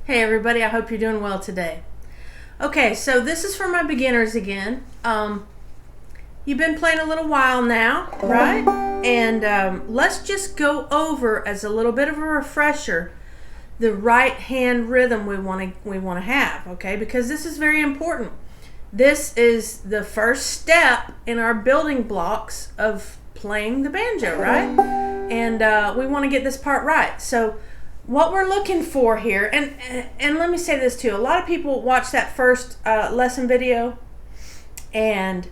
Hey everybody, I hope you're doing well today. Okay, so this is for my beginners again. You've been playing a little while now, right? And let's just go over, as a little bit of a refresher, the right hand rhythm we want to have, okay? Because this is very important. This is the first step in our building blocks of playing the banjo, right? And we want to get this part right. So what we're looking for here, and let me say this too, a lot of people watch that first lesson video and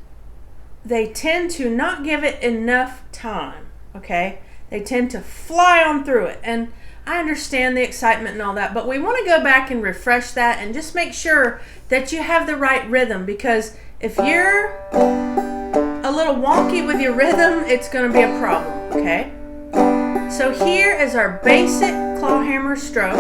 they tend to not give it enough time, okay? They tend to fly on through it, and I understand the excitement and all that, but we want to go back and refresh that and just make sure that you have the right rhythm, because if you're a little wonky with your rhythm, it's going to be a problem, okay? So here is our basic clawhammer stroke,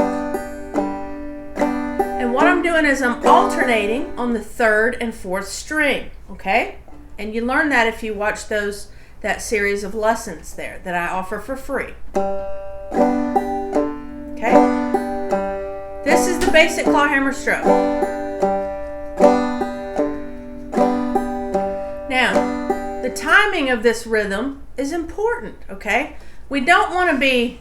and what I'm doing is I'm alternating on the 3rd and 4th string, okay? And you learn that if you watch that series of lessons there that I offer for free. Okay? This is the basic clawhammer stroke. Now, the timing of this rhythm is important, okay? We don't want to be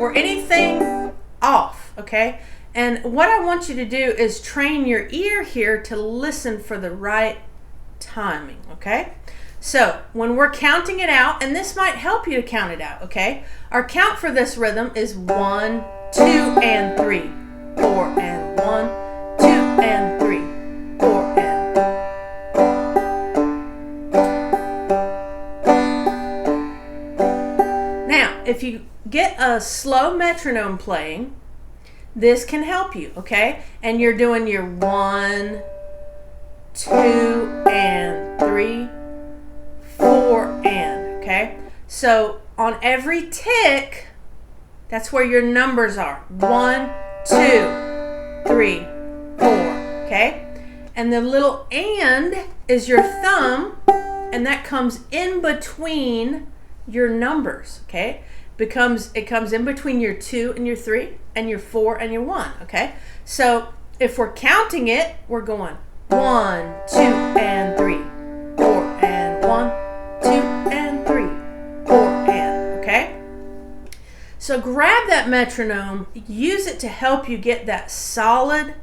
or anything off, okay? And what I want you to do is train your ear here to listen for the right timing, okay? So when we're counting it out, and this might help you to count it out, okay? Our count for this rhythm is 1, 2, and 3, 4, and 1, 2, and 3, 4, and. Now, if you get a slow metronome playing, this can help you, okay? And you're doing your 1, 2, and 3, 4, and, okay? So on every tick, that's where your numbers are. 1, 2, 3, 4, okay? And the little and is your thumb, and that comes in between your numbers, okay? It comes in between your 2 and your 3 and your 4 and your 1, okay? So if we're counting it, we're going 1, 2, and 3, 4, and 1, 2, and 3, 4, and, okay? So grab that metronome, use it to help you get that solid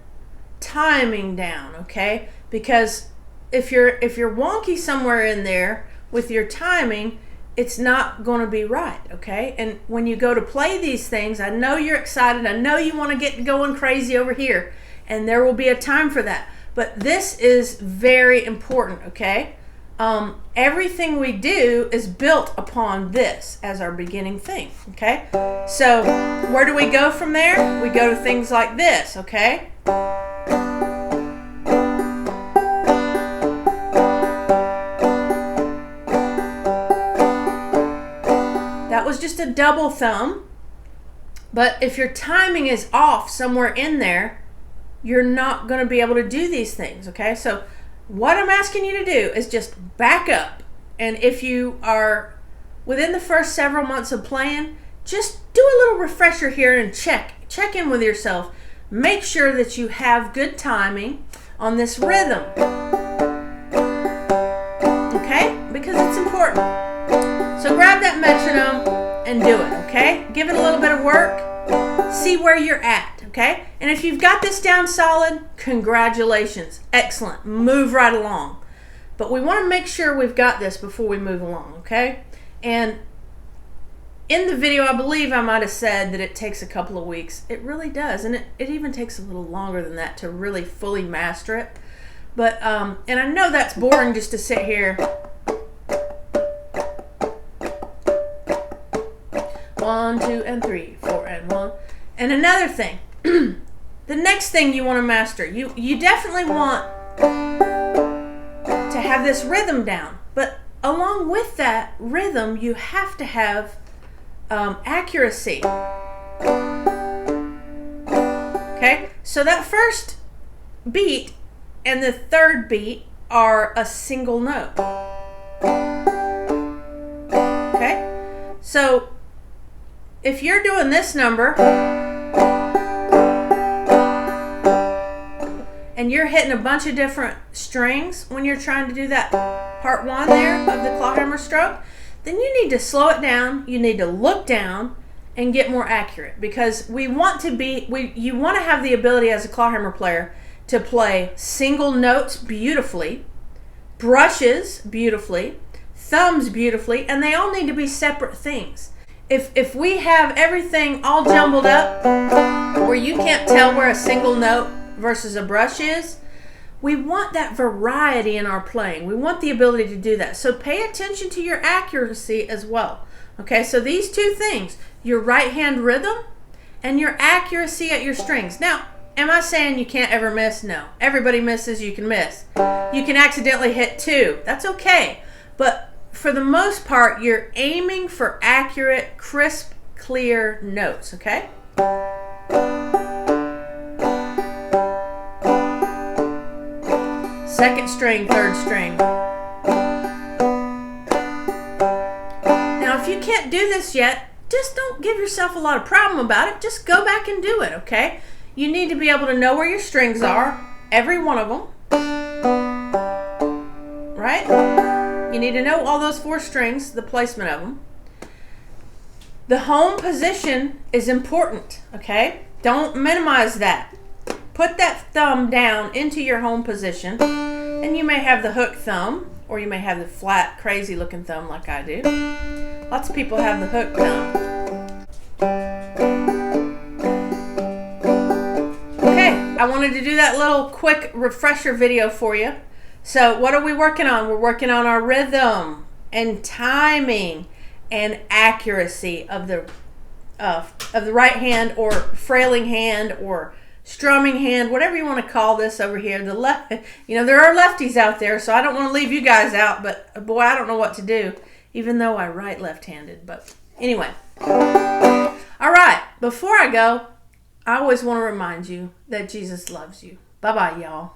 timing down, okay? Because if you're wonky somewhere in there with your timing, it's not going to be right, okay? And when you go to play these things, I know you're excited. I know you want to get going crazy over here, and there will be a time for that. But this is very important, okay? Everything we do is built upon this as our beginning thing, okay? So where do we go from there? We go to things like this, okay? That was just a double thumb, but if your timing is off somewhere in there, you're not going to be able to do these things, okay? So what I'm asking you to do is just back up, and if you are within the first several months of playing, just do a little refresher here and check in with yourself. Make sure that you have good timing on this rhythm, okay? Because it's important. So grab that metronome and do it, okay? Give it a little bit of work. See where you're at, okay? And if you've got this down solid, congratulations. Excellent. Move right along. But we want to make sure we've got this before we move along, okay? And in the video, I believe I might have said that it takes a couple of weeks. It really does, and it even takes a little longer than that to really fully master it. But, and I know that's boring just to sit here. 1, 2, and 3, 4, and 1. And another thing, the next thing you want to master, you definitely want to have this rhythm down, but along with that rhythm, you have to have accuracy. Okay, so that first beat and the 3rd beat are a single note. Okay, so if you're doing this number and you're hitting a bunch of different strings when you're trying to do that part one there of the clawhammer stroke, then you need to slow it down. You need to look down and get more accurate, because you want to have the ability as a clawhammer player to play single notes beautifully, brushes beautifully, thumbs beautifully, and they all need to be separate things. If we have everything all jumbled up where you can't tell where a single note versus a brush is, we want that variety in our playing. We want the ability to do that. So pay attention to your accuracy as well. Okay, so these two things, your right hand rhythm and your accuracy at your strings. Now, am I saying you can't ever miss? No. Everybody misses, you can miss. You can accidentally hit two. That's okay. But for the most part, you're aiming for accurate, crisp, clear notes, okay? Second string, third string. Now, if you can't do this yet, just don't give yourself a lot of problem about it. Just go back and do it, okay? You need to be able to know where your strings are, every one of them, right? You need to know all those 4 strings, the placement of them. The home position is important, okay? Don't minimize that. Put that thumb down into your home position, and you may have the hook thumb, or you may have the flat, crazy looking thumb like I do. Lots of people have the hook thumb. Okay, I wanted to do that little quick refresher video for you. So what are we working on? We're working on our rhythm and timing and accuracy of the right hand, or frailing hand, or strumming hand, whatever you want to call this over here. The left, there are lefties out there, so I don't want to leave you guys out, but boy, I don't know what to do, even though I write left-handed. But anyway, all right, before I go, I always want to remind you that Jesus loves you. Bye-bye, y'all.